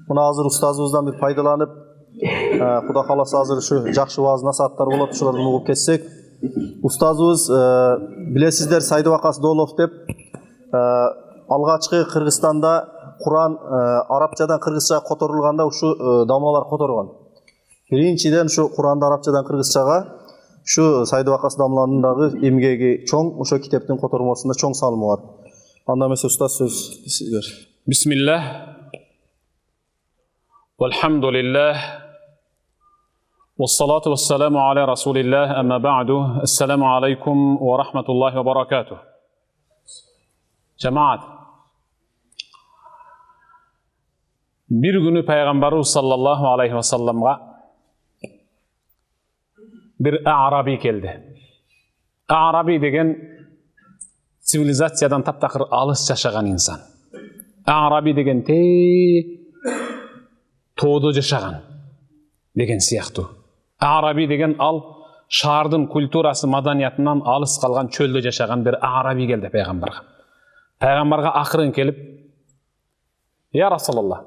Мына азыр устазыбыздан бир пайдаланып, Кудай кааласа азыр ушу жакшы вааз насааттар болот, ушулардан угуп кетсек. Устазыбыз билесиздер Сайдыбакас Доолов деп алгачкы Кыргызстанда Куран арабчадан кыргызчага которулганда ушу дамлалар которгон. Биринчиден ушу Куранды арабчадан кыргызчага ушу Сайдыбакас дамланын дагы эмгеги чоң, ошо китептин котормосунда чоң салымы бар. Анда эмесе устаз сөз сизге. Бисмиллах. Вальхамдулиллах. Вассалату вассаламу аля расулиллах. Амма ба'ду. Ассаламу алейкум ва рахматуллахи ва баракатух. Жамаат. Bir günü Peygamberimiz sallallahu aleyhi ve sellem'e bir Arabi geldi. Arabi degen sivilizasiyadan taptakır alыс yaşagan insan. Arabi degen тоодо жашаган деген сыяктуу. Arabi degen ал шаардын культурасы, маданиятынан алыс калган, чөлдө жашаган bir Arabi келди пайгамбарга. Пайгамбарга акырын келип: "Я Расулаллах,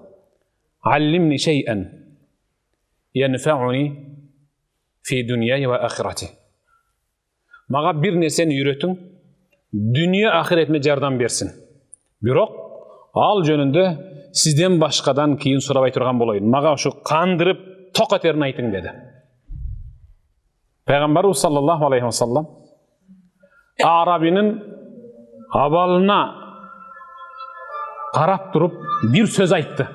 аллимни шей'ан янфауни фи дуньяи ва ахирати." Мага бир нерсени үйрөтүң, дүние ахиретиме жардам берсин. Бирок ал жөнүндө сизден башкадан кийин сурабай турган болоюн. Мага ушу кандырып токатерин айтың деди. Пайгамбарыбыз саллаллаху алейхи ва саллам Арабинин абалына карап туруп бир сөз айтты.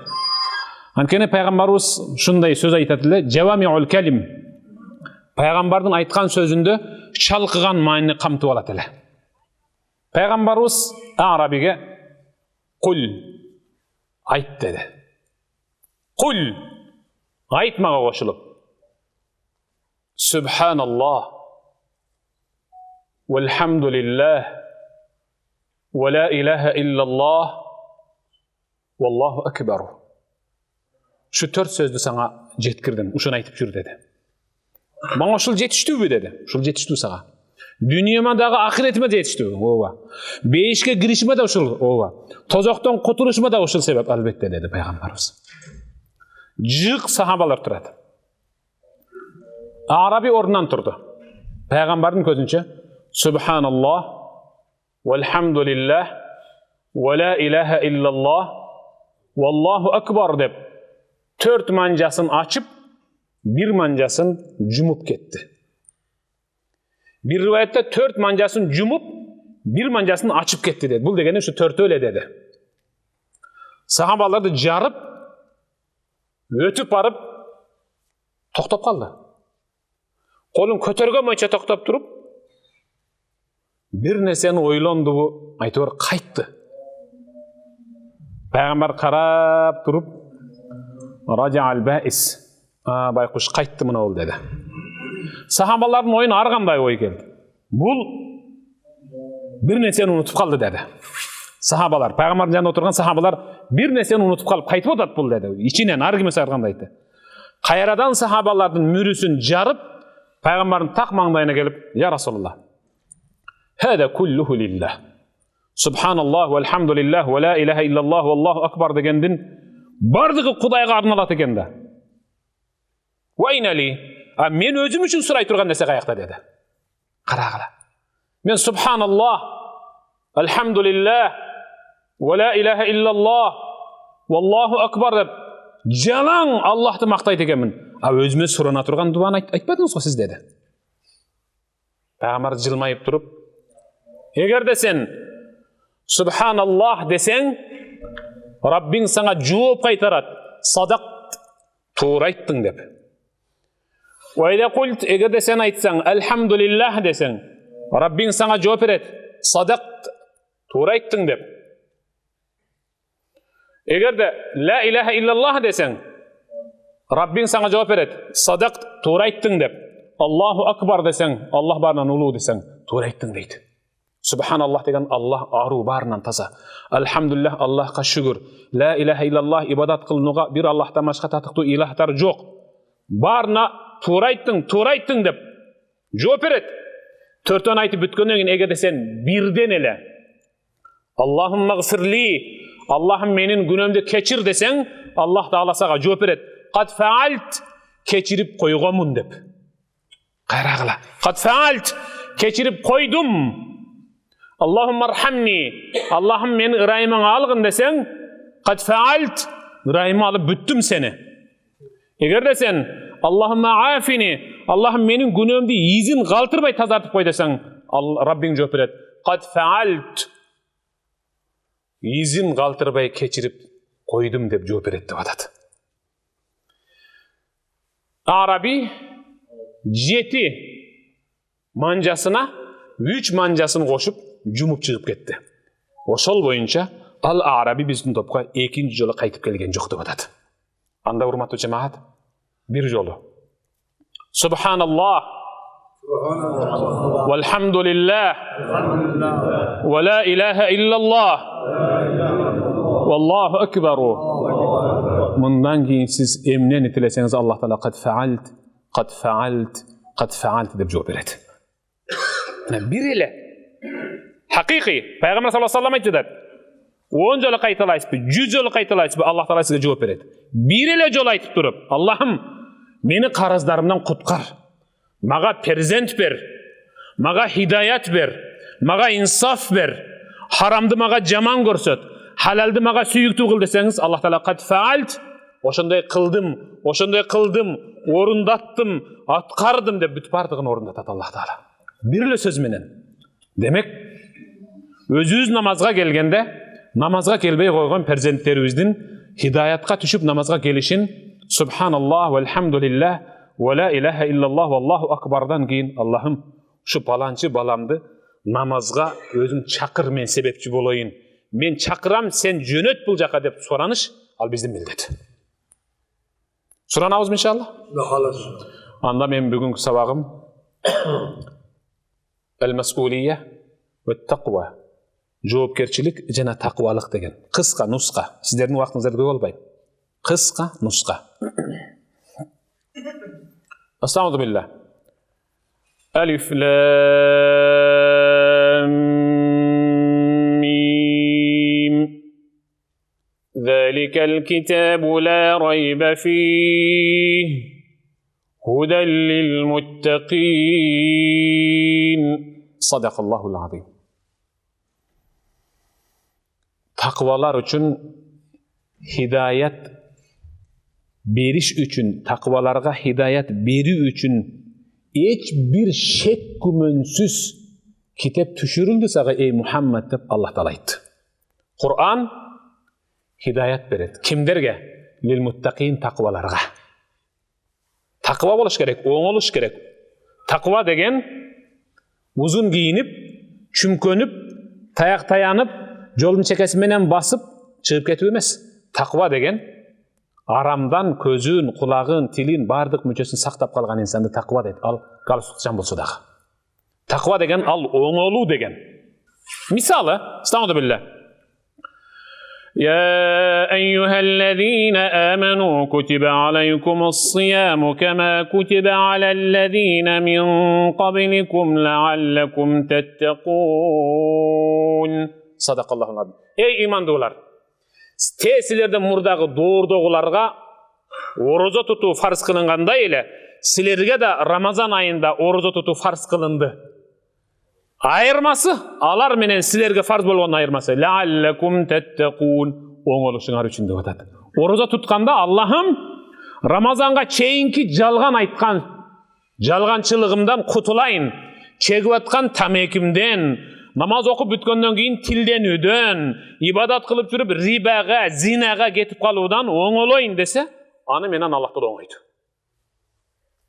Анткени пайгамбарыбыз ушундай сөз айтат эле: "Жавамиул калим." Пайгамбардын айткан сөзүндө чалкыган маанини камтып алат эле. Пайгамбарыбыз Арабиге "Кул" айт деди. "Кул" айт мага кошулуп: "Субханаллах, вальхамдулиллах, ва ла илаха иллаллах, валлаху акбар." Şu 4 сөздү сага жеткирдим, ушуну айтып жүр деди. Мага ушул жетиштүүбү деди. Ушул жетиштүү сага. Дүнүйөмө дагы ахиретиме жетиштүү. Ооба. Бейишке киришиме да ушул. Ооба. Тозоктон кутулушума да ушул себеп, албетте деди пайгамбарыбыз. Жык сахабалар турат. Араби ордунан турду. Пайгамбардын көзүнчө: "Субханаллах, вальхамдулиллах, ва ла илаха иллаллах, валлаху акбар" деп 4 манжасын ачып, bir манжасын жумуп кетти. Bir rivayette 4 манжасын жумуп, bir манжасын ачып кетти dedi. Бул дегени ушу 4 эле dedi. Сахабаларды жарып, өтүп барып, токтоп калды. Колун көтөргөнмөйчө токтоп туруп, бир нерсени ойлонду, айтор кайтты. Пайгамбар карап туруп: "Раджаал баис." Байкуш кайтты мына ол dedi. Сахабалардын оюна ар кандай ой келди. Бул бир нерсени унутуп калды dedi. Сахабалар, пайгамбардын жанында отурган сахабалар бир нерсени унутуп калып кайтып атат бул dedi. Ичинен ар кимесе ар кандай айтты. Кайрадан сахабалардын мүрүсүн жарып, пайгамбардын так маңдайына келип: "Я Расулаллах, хада куллуху лиллах. Субханаллах, вальхамдулиллах, ва ла илаха иллаллах, валлаху акбар" дегендин бардыгы Кудайга арналат экен да. "Вайнали, а мен өзүм үчүн сурай турган нерсе каякта" деди. Карагыла. Мен субханаллах, алхамдулиллах, ва ла илаха иллаллах, валлаху акбар деп жалаң Аллахты мактайт экенмин. А өзүмө сурана турган дуаны айтпадыңыз го сиз деди. Пайгамбар жылмайып туруп: "Эгерде сен субханаллах десең, Раббиң саңа жооп кайтарат. Садак, туура айттың" деп. Вайда культ, эгерде сен айтсаң, алхамдулиллах десең, Раббиң саңа жооп берет. Садак, туура айттың деп. Эгерде ла илаха иллаллах десең, Раббиң саңа жооп берет. Садак, туура айттың деп. Аллаху акбар десең, Аллах барынан улуу десең, туура айттың дейт. Субханаллах деген Аллах ару барынан таза. Алхамдулиллах, Аллахка шүгүр. Ла илаха иллаллах, ибадат кылынууга бир Аллахтан башка татыктуу илахтар жок. Барына туура айттың деп жооп берет. 4-төн айтып бүткөндөн кийин эгерде сен бирден эле Аллахумма гфирли, Аллахым менин күнөөмдү кечир десең, Allah Taala сага жооп берет. Qad fa'alt, kechirip koygomun dep. Qayragıla. Qad fa'alt, kechirip koydum. Allahumma arhamni, Allah'ım meni ırayımın algın desen, qad fa'alt, ırayımı alıp büttüm seni. Eger de sen Allahumma afini, Allah'ım menin günөөmdü izin kaltırbay tazartıp koy desen, Rabbin жооп берет. Qad fa'alt, izin kaltırbay keçirip koydum dep жооп берет деп атат. Arabi 7 manjasına 3 manjasını koşup jumup çıkıp ketти. Ошол боюнча ал Arabi биздин топко экинчи жолу кайтып келген жок деп атат. Анда урматтуу жамаат, бир жолу Subhanallah, Velhamdülillah, ve la ilahe illallah, Vallahu ekberu. Bundan keyin siz emnen itileseniz Allah Teala qad fa'alt, qad fa'alt, qad fa'alt deb жооп берет. Bir ele haqiqiy Peygamber sallallahu aleyhi ve sellem aytadi. 10 жолу кайталайсызбы, 100 жолу кайталайсызбы, Allah Teala sizге жооп берет. Bir ele жолу айтып туруп, Allah'ım meni qarazlarımdan qutkar. Maga perzent ber. Maga hidayat ber. Maga insaf ber. Haramdı maga jaman görset. Halaldı maga sүйүктүү kıl deseniz Allah Teala qad fa'alt. Oşonday kıldım, orundattım, atkardım dep бүтүп бардыгын орунdatат Allah Teala. Bir ele söz menen. Demek özüz namazga kelgende, namazga kelbey koygon perzentlerimizdin hidayatga түшүп namazga gelişin Subhanallah, velhamdülillah, ve la ilahe illallah, vallahu akbardan keyin Allah'ım şu palançı balamdı namazga özüm çakır men sebepçi bolayın. Men çakıram sen jönöt bul jaka dep soranış al bizdin mildet. Soranabız mı inşallah? Anda men bugünkü sabagım el-mas'uliyye ve taqwa. Жоопкерчилик жана такыбалык деген. Кыска нуска. Сиздердин убактыңыздар көп болбойт. Кыска нуска. Estağfurullah billah. Alif lam mim. Zalikal kitabu la rayba fihi. Hudan lil muttaqin. Sadaqallahul azim. Takvalar üçün hidayet beriş üçün, takvalarga hidayet beri üçün hiçbir şek gümönsüz kitap düşürüldü sağa ey Muhammed dep Allah Teala aytты. Kur'an hidayet beret. Kimderge? Lil muttaqin takvalarga. Takva boluş gerek, oң oluş gerek. Takva degen uzun giyinip, çümkönüp, tayak tayanıp, жолдун чекеси менен басып чыгып кетүү эмес. Таква деген арамдан көзүн, кулагын, тилин, бардык мүчөсүн сактап калган инсанды таква дейт. Ал галстукчан болсо дагы. Таква деген ал оңолуу деген. Мисалы, estağfurullah. يا أيها الذين آمنوا كتب عليكم الصيام كما كتب على الذين من قبلكم لعلكم تتقون. Sadaqallahul azim. Ey imandılar. Sizlerden murdagı doğurdogulарга oroza tutuu farz kılınganday ele sizlerge de Ramazan ayında oroza tutuu farz kılındı. Ayırması alar menen sizlerge farz bolgon ayırması. La'allakum tettekun. Oңoluşuңar üçün dep atat. Oroza tutkanda Allah'ım Ramazanга çeyinki жалган айтқан жалганчылыгымдан кутулайын. Чегип аткан тамекимден namaz okup bütkөндөн кийин тилденүүдөн, ибадат кылып жүрүп рибага, зинага кетип калуудан оңолоюн десе, аны менен Аллах да оңойт.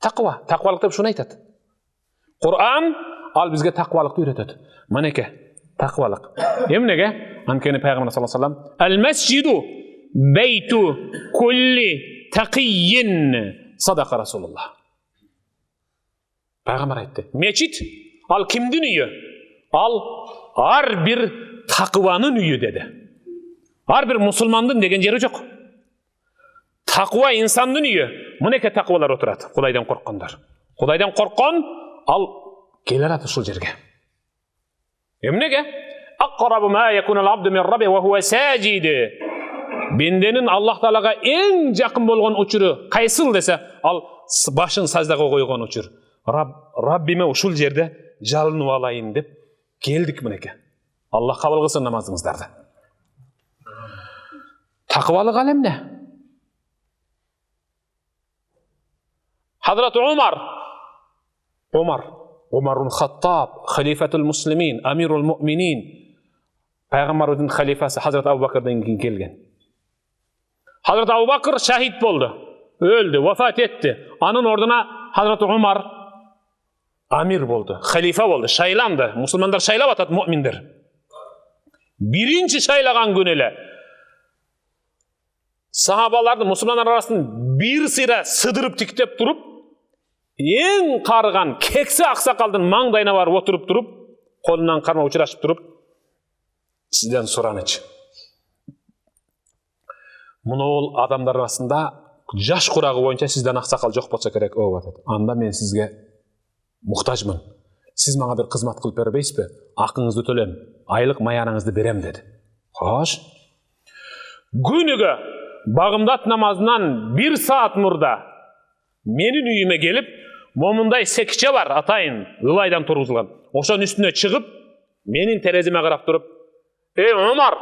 Таква, таквалык деп шуну айтат. Кур'ан ал бизге таквалыкты үйрөтөт. Манеке, таквалык. Эмнеге? Анткени Пайгамбар саллаллаху алейхи ва саллям al-masjidu baytu kulli taqiyyin sadaqa Rasulullah. Пайгамбар айтты. Мечит ал кимдин үйү? Al har bir takvanın үйü dedi. Har bir musulmandın degen jeri жок. Takva insandın үйü. Мынеке takvalar oturat. Kudaydan korkkanlar. Kudaydan korkkan al gelir atı şul jerge. Emnege? Aqrabu ma yakunu al-abdu min rabbi wa huwa sajid. бенденин Аллах Таалага эң жакын болгон учуру кайсыл десе, ал башын саждага койгон учур. Раббиме ушул жерде жалынып алайын деп келдик мынеке. Аллах кабыл кылсын намазыңыздарды. Такыбалык ал эмне? Хазрат Умар Хаттаб, халифатул муслимин, амирул муъминин, пайгамбардын халифасы Хазрат Абу Бакырдан кийин келген. Хазрат Абу Бакыр шахид болду, өлдү, вафат этти. Анын ордуна Хазрат Умар амир болду, халифа болду, шайланды. Мусулмандар шайлап атат, муъминдер. Биринчи шайлаган күнү эле сахабаларды мусулмандар арасын бир сыйра сыдырып тиктеп туруп, эң карыган кекси аксакалдын маңдайына барып отуруп туруп, колунан карма учурашып туруп, сизден суранычы. Муну адамдар арасында жаш курагы боюнча сизден аксакал жок болсо керек, деп. Анда мен сизге муктажмын. Сиз мага бир кызмат кылып бербейсизби? Акыңызды төлөм, айлык маяныңызды берем деди. Хош. Күнүгө багымдат намазынан 1 саат мурда менин үйүмө келип, момундай секче бар, атайын, ылайдан тургузулган. Ошонун үстүнө чыгып, менин тереземе карап туруп, Умар,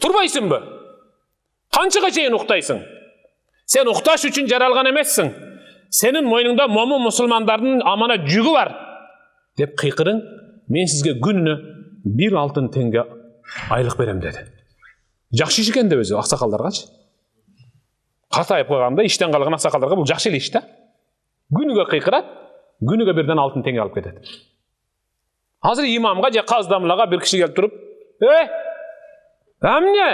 турбайсыңбы? Канчага чейин уктайсың? Сен укташ үчүн жаралган эмессиң. Сенин мойнуңда момун мусулмандардын аманат жүгү бар. Деп кыйкырың, мен сизге күнүнө 1 алтын теңге айлык берем деди. Жакшы иш экен деп өзү аксакалдаргачы. Катайып койганда иштен калган аксакалдарга бул жакшы эле иш да. Күнүгө кыйкырат, күнүгө 1 алтын теңге алып кетет. Азыр имамга же каздамлага бир киши келип туруп, эмне?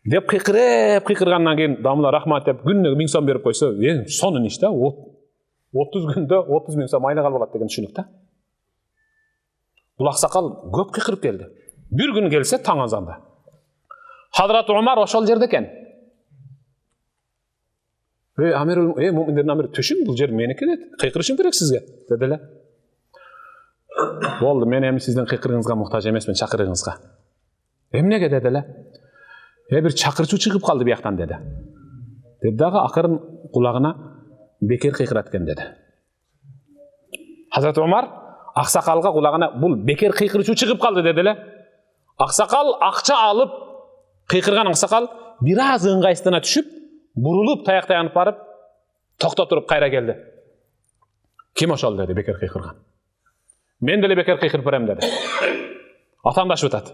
Деп кыйкыргандан кийин дамла рахмат деп күнүнө 1000 сом берип койсо, сонун иш да. 30 күндө 30 000 сом айлык алып алат деген түшүнүк да. Бул аксакал көп кыйкырып келди. Бир күн келсе таң азанда. Хазрат Умар ошол жерде экен. Муъминдердин амири, түшүн, бул жер меники дейт. Кыйкырышым керек сизге, деди эле. Болду, мен эми сиздин кыйкырыгыңызга муктаж эмесмин, чакырыгыңызга. Эмнеге деди эле? Бир чакырчу чыгып калды бияктан деди. Деди дагы акырын кулагына бекер кыйкырат экен деди. Хазрат Умар аксакалга кулагына бул бекер кыйкырчу чыгып калды деди эле. Аксакал акча алып кыйкырган аксакал бир аз ыңгайсыздана түшүп, бурулуп таяк таянып барып, токто туруп кайра келди. Ким ошол деди бекер кыйкырган. Мен деле бекер кыйкырып берем деди. Атамдашып атат.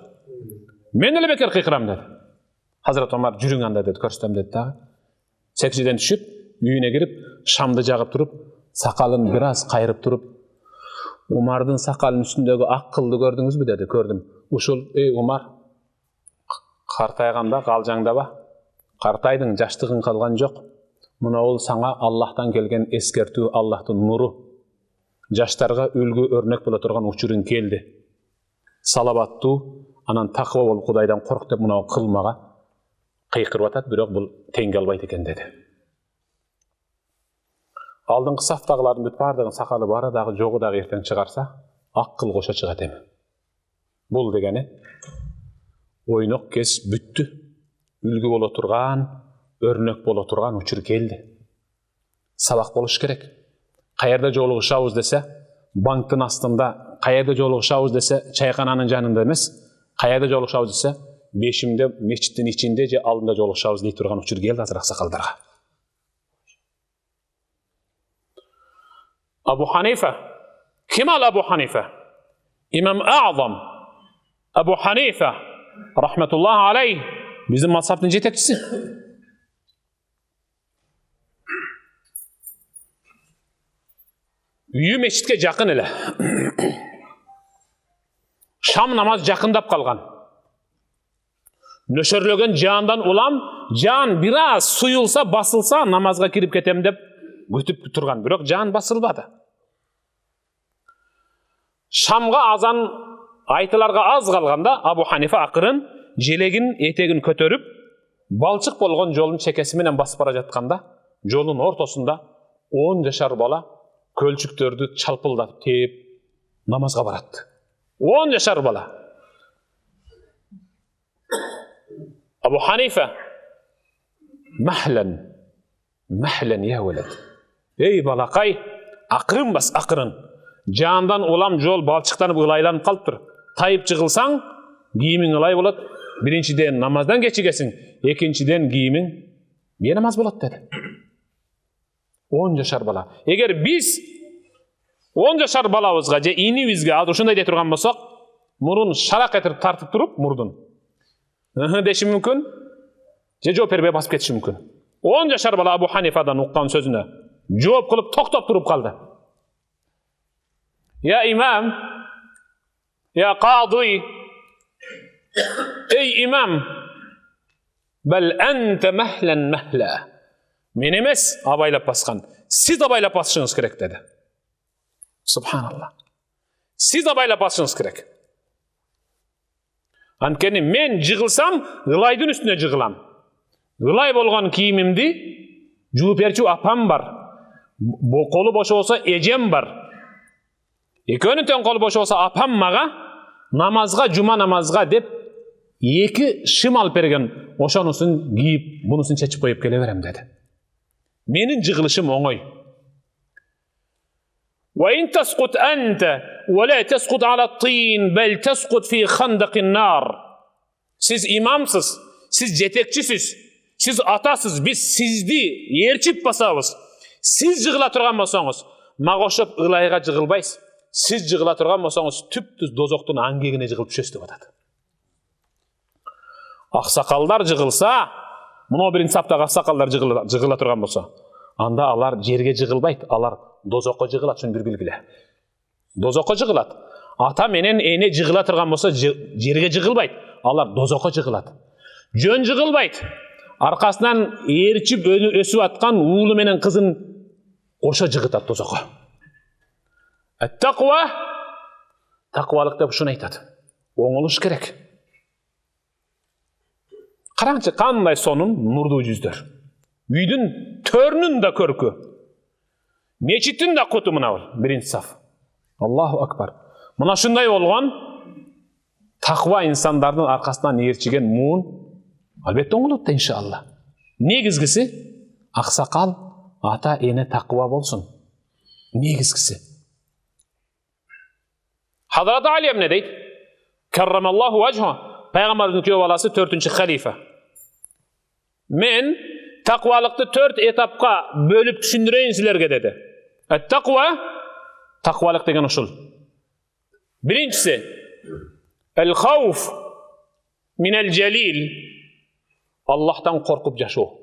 Мен деле бекер кыйкырам деди. Хазрат Умар жүрүң анда деди, көрсөтөм деди дагы. Секчиден түшүп, үйүнө кирип, шамды жагып туруп, сакалын бир аз кайрып туруп, Умардын сакалынын үстүндөгү ак кылды көрдүңүзбү деди. Көрдүм. Ушул, Умар, картайганда калжаңдаба. Картайдың, жаштыгың калган жок. Мына ол саңа Аллахтан келген эскертүү, Аллахтын нуру. Жаштарга үлгү өрнөк боло турган учурун келди. Салабаттуу, анан такыба болуп Кудайдан корк деп мына кылмага кыйкырып атат, бирок бул теңге албайт экен деди. Алдыңкы сафтагылардын бүт бардыгын сакалы бары дагы жогу дагы эртең чыгарса, ак кыл кошо чыгат эми. Бул дегени ойнок кес бүттү. Үлгү боло турган, өрнөк боло турган учур келди. Сабак болуш керек. Каерде жолугушабыз десе, банктын астында, каерде жолугушабыз десе, чайкананын жанында эмес, каерде жолугушабыз десе, бешимде, мечиттин ичинде же алдында жолугушабыз дей турган учур келди азыр аксакалдарга. Абу Ханифа. Ким ал Абу Ханифа? Имам А'зам Абу Ханифа рахматуллахи алейх, биздин мазхабтын жетекчиси. Үйү мечитке жакын эле. Шам намаз жакындап калган. Нөшөрлөгөн жаандан улам, жаан бир аз суюлса, басылса, намазга кирип кетем деп күтүп турган, бирок жаан басылбады. Шамга азан айтыларга аз калганда Абу Ханифа акырын желегин этегин көтөрүп, балчык болгон жолдун чекеси менен басып бара жатканда, жолдун ортосунда 10 жашар бала көлчүктөрдү чалпылдатып тээп намазга барат. 10 жашар бала. Abu Hanife mahlen ya veled. Ey balakay, akırın bas akırın. Jandan ulam jol balçıktanıp ılaylanıp kalıptır. Tayıp çıkılsan giyimin ılay bolat. Birinciden namazdan geçigesin. Ekinciden giyimin bir namaz bolat dedi. 10 yaşar bala. Eğer biz 10 yaşar balabızga je inibizge azыр ушундай дей турган болсок, мурун шарак этип тартып туруп мурдун. Деши мүмкүн. Je жооп бербей басып кетиши мүмкүн. 10 yaşar bala Abu Hanifa'dan уккан сөзүнө жооп кылып токтоп туруп калды. Ya imam, ya qadi, ey imam, bel ente mahlen mahla. Men emes abaylap baskan, siz abaylap basışınız gerek dedi. Subhanallah. Siz abaylap basışınız gerek. Antkeni men jığılsam, ılaydın üstüne jığılam. Ылай болгон кийимимди жууп берчү апам бар. Колу бош болсо эжем бар. Экөөнүн тең колу бош болсо апам мага намазга, жума намазга деп 2 шым алып берген. Ошонусун кийип, бунусун чечип коюп келе берем dedi. Менин жыгылышым оңой. وإن تسقط أنت ولا تسقط على الطين بل تسقط في خندق النار. Siz imamsız, siz жетекчисиz. Siz atasız, biz sizdi yerçip basabız. Siz jığıla turgan bolsoңуз, мага ошоп ылайга жыгылбайсыз. Siz jığıla turgan bolsoңуз, түптүз дозоктун аңгегине жыгылып түшөсүз деп атат. Аксакалдар жыгылса, мына биринчи саптагы аксакалдар жыгыла турган болсо, анда алар жерге жыгылбайт, алар дозокко жыгылат, шуну бир билгиле. Дозокко жыгылат. Ата менен эне жыгыла турган болсо, жерге жыгылбайт, алар дозокко жыгылат. Жөн жыгылбайт. Аркасынан ээрчип өсүп аткан уулу менен кызын кошо жыгытат дозокко. Ат-тaqwa, тaqвалык деп ушуну айтат. Оңолуш керек. Караңчы кандай сонун нурдуу жүздөр. Үйдүн төрүнүн да көркү. Мечиттин да куту мына биринчи саф. Аллаху акбар. Мына шундай болгон тaqwa инсандардын аркасынан ээрчиген муун албетте оңолот да иншалла. Негизгиси аксакал, ата эне тaqwa болсун. Негизгиси. Hazrat Ali эмне дейт? Каррамаллаху вajhu. Пайгамбардын күйөө баласы 4-чү халифа. Мен тaqвалыкты 4 этапка бөлүп түшүндүрөйүн силерге dedi. Ат-тaqwa, тaqвалык деген ушул. Биринчиси el-khawf min el-jalil. Allah'tan korkup жашоо.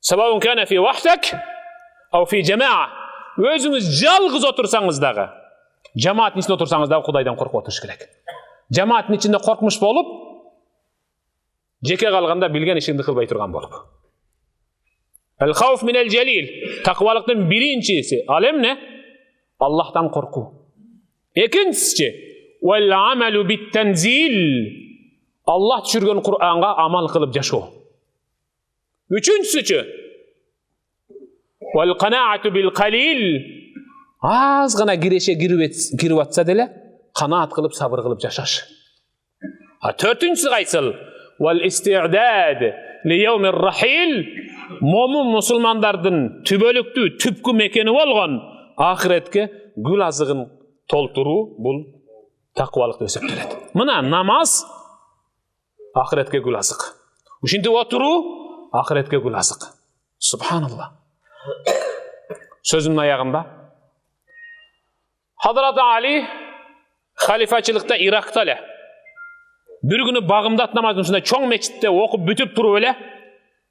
Sabahun kana fi wahdak aw fi jamaa. Өзүңүз жалгыз отурсаңыз дагы, жамааттын ичинде отурсаңыз дагы Кудайдан коркуп отуруш керек. Жамааттын ичинде коркмуш болуп, жеке калганда билген ишиңди кылбай турган болуп. El-khawf min el-jalil. Taqvalыктын биринчиси ал эмне? Allah'tan korku. Экинчиси wal-amalu bit-tanzil. Allah düşürgөн Kur'an'a amal kılıp жашоо. Üçüncüsü wal qanaatu bil qalil. Az gana gireşe girip atsa dele qanaat kılıp sabır kılıp жашаш. Dördüncüsü qaysıl wal isti'dad li yawmir rahil. Momun musulmandardın tübölüktü, tüpkü mekeni bolgon ahiretke gül azıgın tolturu bul taqvalıkta öseptiret. Mına namaz ahiretke gül azık. Uşinti oturu ahiretke gül azık. Subhanallah. Sözümün ayağında. Hazrat Ali halifaçılıkta Irak'ta le. Bir günü Bağımdat namazının üstünde çoğun meçitte okup bütüp turu öyle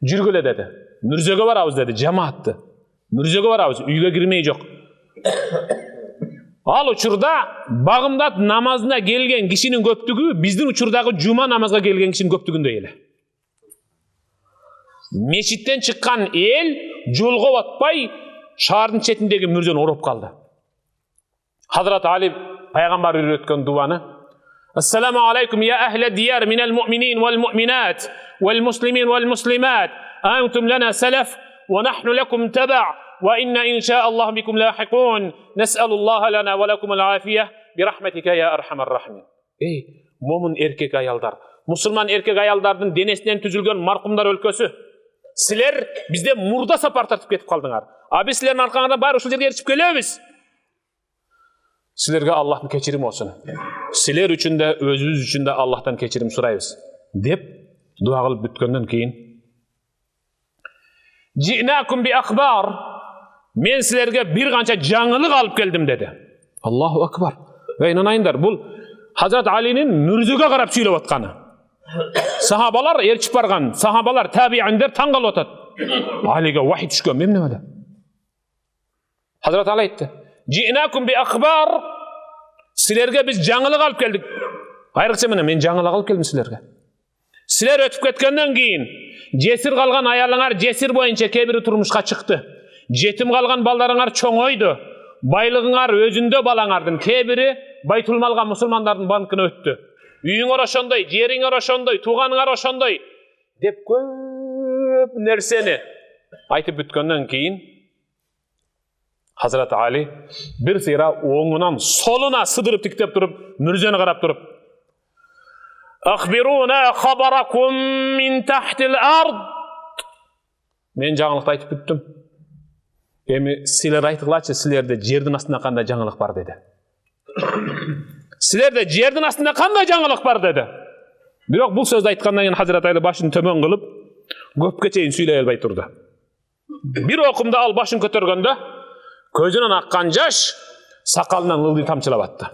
жүрgüle dedi. Mürzege var avuz dedi. Cemaattı. Mürzege var avuz. Uyga girmeyi yok. Al uçurda Bağımdat namazına gelgen kişinin köptügü bizden uçurdaki cuma namazga gelgen kişinin köptügünde ele. Meçitten çıkan el jolgo batpay şaардын четиндеги мүрзөн ороп kaldı. Hazrat Ali Peygamber öğretken duanı Esselamu aleykum ya ehle diyar minel mu'minin vel mu'minat vel muslimin vel muslimat antum lana selef ve nahnu lekum teba' ve inna inşaallah bikum lahikun nes'alullaha lana ve lekum al-afiyeh bi rahmetike ya erhamer rahimin. Ey mumun erkek ayaldar, мусулман эркек аялдардын денесинен түзүлгөн маркумдар өлкөсү. Силер бизде мурда сапар тартып кетип калдыңар. А биз силердин аркаңыздан баары ушул жерге эричип келебиз. Силерге Аллахтын кечирими болсун. Силер үчүн да, өзүбүз үчүн да Аллахтан кечирим сурайбыз деп дуа кылып бүткөндөн кийин Жинакум би ахбар. Мен силерге бир канча жаңылык алып келдим деди. Аллаху акбар. Ва инанайындар, бул Hazrat Ali'nin мүрзөгө карап сүйлөп атканы. Сахабалар эрчип барган, сахабалар табииндер таң калып атат. Алиге вахий түшкөн, эмне эле? Hazrat Ali айтты: "Жинакум би ахбар." Силерге биз жаңылык алып келдик. Айрыкча мен жаңылык алып келдим силерге. Силер өтүп кеткенден кийин жесир калган аялыңар жесир боюнча кээ-бири турмушка чыкты. Жетим калган балдарыңар чоңойду. Байлыгыңар өзүндө балаңардын кээ-бири Байтулмалга мусулмандардын банкына өттү. Үйүңөр ошондой, жериңер ошондой, тууганыңар ошондой деп көп нерсени айтып бүткөндөн кийин Hazrat Ali bir sıyra oğundan soluna sıdırıp tiktep durup, mürzeni karap durup "Akhbiruna khabarakum min tahtil ard." Men жаңылыкты айтып бүттүм. Эми силер айтыгылачы, силерде жердин астында кандай жаңылык бар деди. Силерде жердин астында кандай жаңылык бар деди. Бирок бул сөздү айткандан кийин Hazrat Ali башын төмөн кылып, көпкө чейин сүйлөй албай турду. Бир окумда ал башын көтөргөндө көзүнөн аккан жаш сакалынан ылдый тамчылап атты.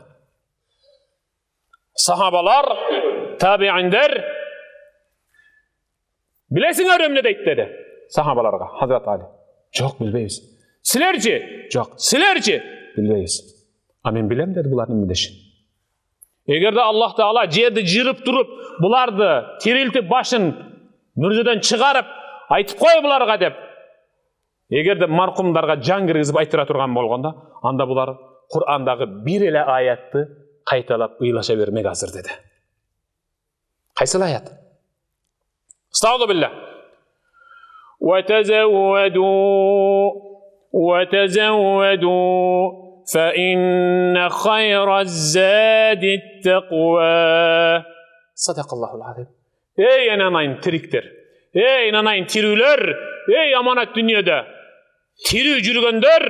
Сахабалар, табииндер билесиңер эмне дейт деди сахабаларга Hazrat Ali. Жок, билбейбиз. Силерчи? Жок, силерчи? Билбейбиз. А мен билем деди булардын эмнедешин. Эгерде Аллах Таала жерди жырып туруп, буларды тирилтип башын мүрзөдөн чыгарып, айтып кой буларга деп, эгерде маркумдарга жан киргизип айтыра турган болгондо, анда булар Кур'андагы бир эле аятты кайталап ыйлаша бермек азыр деди. Кайсыл аят? Estağfurullah billah. وتزودوا فإن خير الزاد التقوى. صدق الله العظيم. Ey inanayın tirikler. Ey inanayın tirüler. Ey amanat dünyada. Tiri жүргөндөр.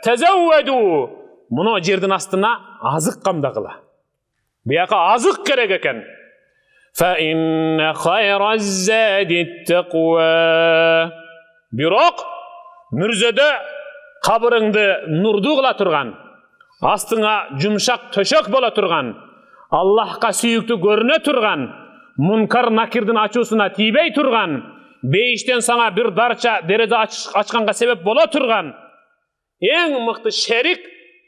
Tezevvedu. Muno жердин астына азык камдагыла. Бияка азык керек экен. فإن خير الزاد التقوى. Бирок мүрзөдө кабырыңды нурду кыла турган, астыңа жумшак төшөк бола турган, Аллахка сүйүктүү көрүнө турган, мункар накирдин ачуусуна тийбей турган, бейиштен саңа бир дарча дерезе ачканга себеп боло турган эң мыкты шерик,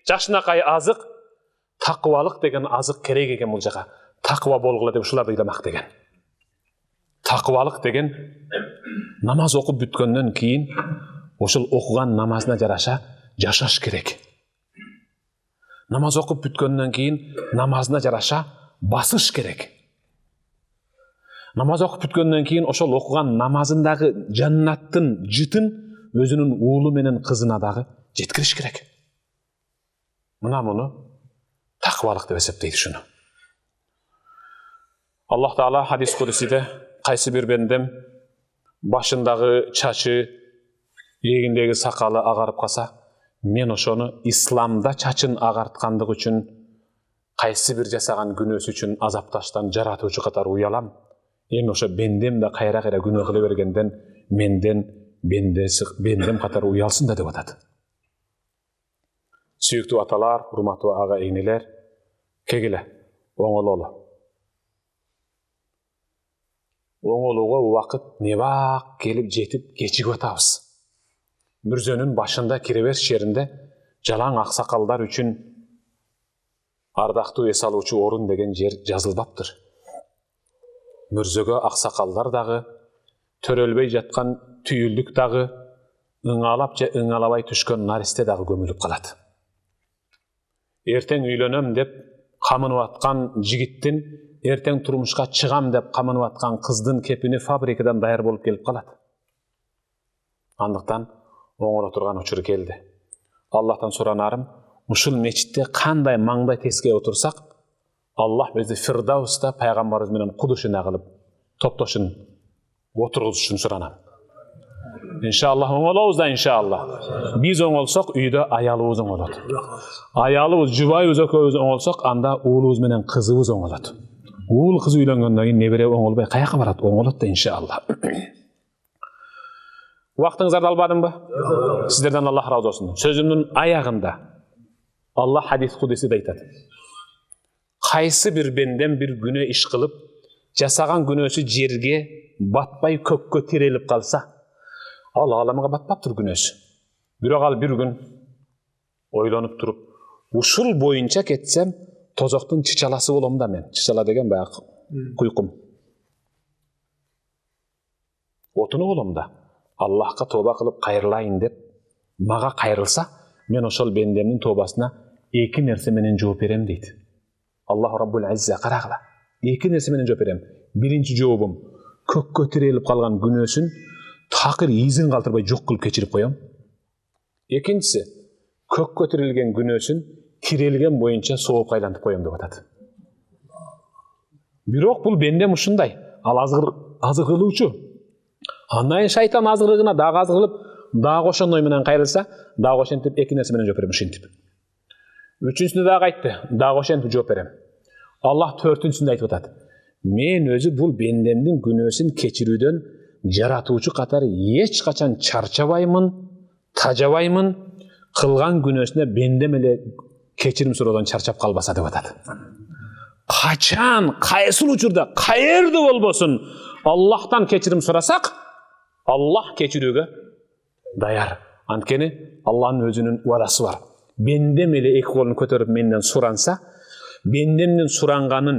жашынакай азык, такыбалык деген азык керек экен бул жака. Такыба болгула деп ушуларды ыйламак деген. Такыбалык деген намаз окуп бүткөндөн кийин ошол окуган намазына жараша жашаш керек. Намаз окуп бүткөндөн кийин намазына жараша басыш керек. Намаз окуп бүткөндөн кийин ошол окуган намазындагы жаннаттын жытын өзүнүн уулу менен кызына дагы жеткириш керек. Муну такыбалык деп эсептейт ушуну. Аллах Таала хадис кудусиде кайсы бир бендем башындагы чачы, эгиндеги сакалы агарып калса, мен ошону исламда чачын агарткандык үчүн кайсы бир жасаган күнөөсү үчүн азапташтан жаратуучу катары уялам. Эми ошо бендем да кайра күнөө кыла бергенден менден бендем катары уялсын да деп атат. Сүйүктүү аталар, урматтуу ага эйнелер, кегиле, оңололу. Оңолууга убакыт небак келип жетип кечигип атабыз. Мүрзөнүн башында киребериш жеринде жалаң аксакалдар үчүн ардактуу эс алуучу орун деген жер жазылбаптыр. Мүрзөгө аксакалдар дагы, төрөлбөй жаткан түйүлдүк дагы, ыңалап же ыңалабай түшкөн наристе дагы көмүлүп калат. Эртең үйлөнөм деп камынып аткан жигиттин, эртең турмушка чыгам деп камынып аткан кыздын кепини фабрикадан даяр болуп келип калат. Андыктан оңоло турган учур келди. Аллахтан суранарым, ушул мечитте кандай маңдай теске отурсак, Allah bizi Firdavs'ta Peygamberimiz menen kuduşuna kılıp toptoşun oturguzuşun suranam. İnşallah oňolabız da inşallah. Biz oňolsak üýde ayalybız oňolat. Ayalybız, jubaýybız, ököbüz oňolsak anda uulubuz menen kızybız oňolat. Uul kız üýlengenden keyin nebere oňolbay kaýaka barat? Oňolat da inşallah. Wagtyňyzdy albadymy? Sizlerden Allah razı olsun. Sözümdün ayagynda Allah hadis kudusida aytat. Qaysı bir benden bir güne iş kılıp, jasagan günösü jerge batbay kökкө tirelip kalsa, al alamga batpaptır günösü. Biroq al bir gün oylanyp turup, uşul boyunça ketsem, tozoktun çiçalası bolam da men. Çiçala degen bayaq kuykum. Otunu bolam da. Allah'a toba kılıp kayırlayın dep, maga kayırılsa, men oşol bendemnin tobasına iki nerse menen жооп berem deydi. Allah Rabbul Azza qaragla. İki nerse menen жооп berem. Birinci joobum, kökкө tirelip kalgan günösün takir izin kaltırbay jok kılıp keçirip koyam. Ekinçisi, kökкө tirilgen günösün tirelgen boyunça soğup kaylantıp koyam dep atat. Biroq bul bendem uşunday. Al azgırlıuçu. Anayın şaytan azgırlığına daha azgırılıp, daha koşandoy menen kayırılsa, daha koşantip iki nerse menen жооп berem uşintip. Üçüncüsünde daha kaytты, daha koşantip жооп berem. Allah törtüncüsünde aytıp atat. Men özü bul bendemdin günösün keçirүүдөн жаратуучу катары эч качан чарчабаймын, тажабаймын, кылган күнөөсүнө бендем эле кечирим суроодан чарчап калбаса деп атат. Качан, кайсыл учурда, каерде болбосун Allah'tan keçirim sorasak, Allah keçirүүгө dayar. Antkeni Allah'ın özünün vadası var. Bendem ele iki kolunu kötörüp menden suransa, bendemden suranganın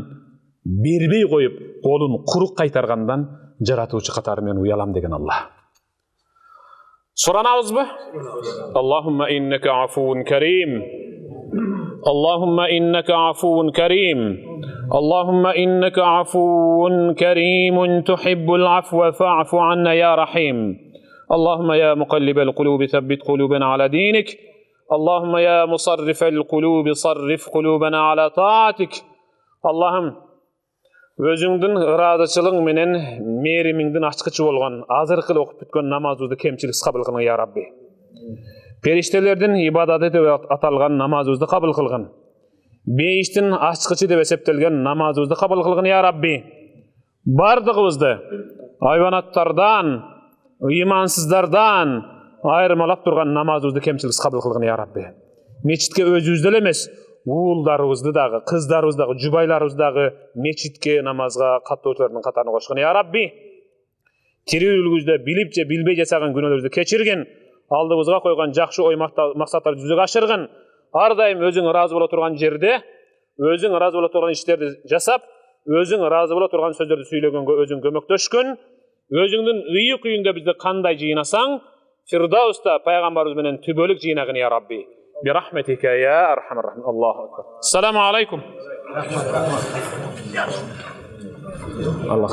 berbey koyup kolunu kuruk kaytargandan жаратуучу катары мен уялам деген Allah. Суранабызбы? Allahumma innaka afuwun karim. Allahumma innaka afuwun karim. Allahumma innaka afuwun karimun tuhibbul afwa fa'fu anna ya rahim. Allahumma ya muqallibal qulubi thabbit qulubana ala dinik. Allahumma ya musarrifal qulubi sarrif qulubana ala ta'atik. Allah'ım özüңdün ıradıçılığın menen merimingdin açkıçı bolgan azırkıl okup bitken namazыбызды kemçiliksiz kabul kılın ya Rabbi. Periştelerden ibadat edip atalgan namazыбызды kabul kılgın. Beyiştin açkıçı dep eseptelgen namazыбызды kabul kılgın ya Rabbi. Bardığыбызды hayvanatlardan, imansızlardan ayırmalap durgan namazыбызды kemçiliksiz kabul kılgın ya Rabbi. Meçitke özübüzde emes, uullarыбызды dagı, kızlarыбызды dagı, jubaylarыбызды dagı meçitke namazga kattoочулардын katarına koşkun ya Rabbi. Tirүүлүгүбүздө bilipçe bilbey jasagan günөөбүздү keçirgin, aldыбызга койгон жакшы ой максаттарды жүзөгө ашыргын. Ар дайым өзүң ыраазы боло турган жерде, өзүң ыраазы боло турган иштерди жасап, өзүң ыраазы боло турган сөздөрдү сүйлөгөнгө өзүң көмөктөшкүн. Өзүңдүн үйү күйүңдө бизди кандай жыйнасаң, Firdavs'ta Peygamberimiz menen tübölük jıynagın ya Rabbi. برحمتك يا أرحم الراحمين. الله أكبر. السلام عليكم. الله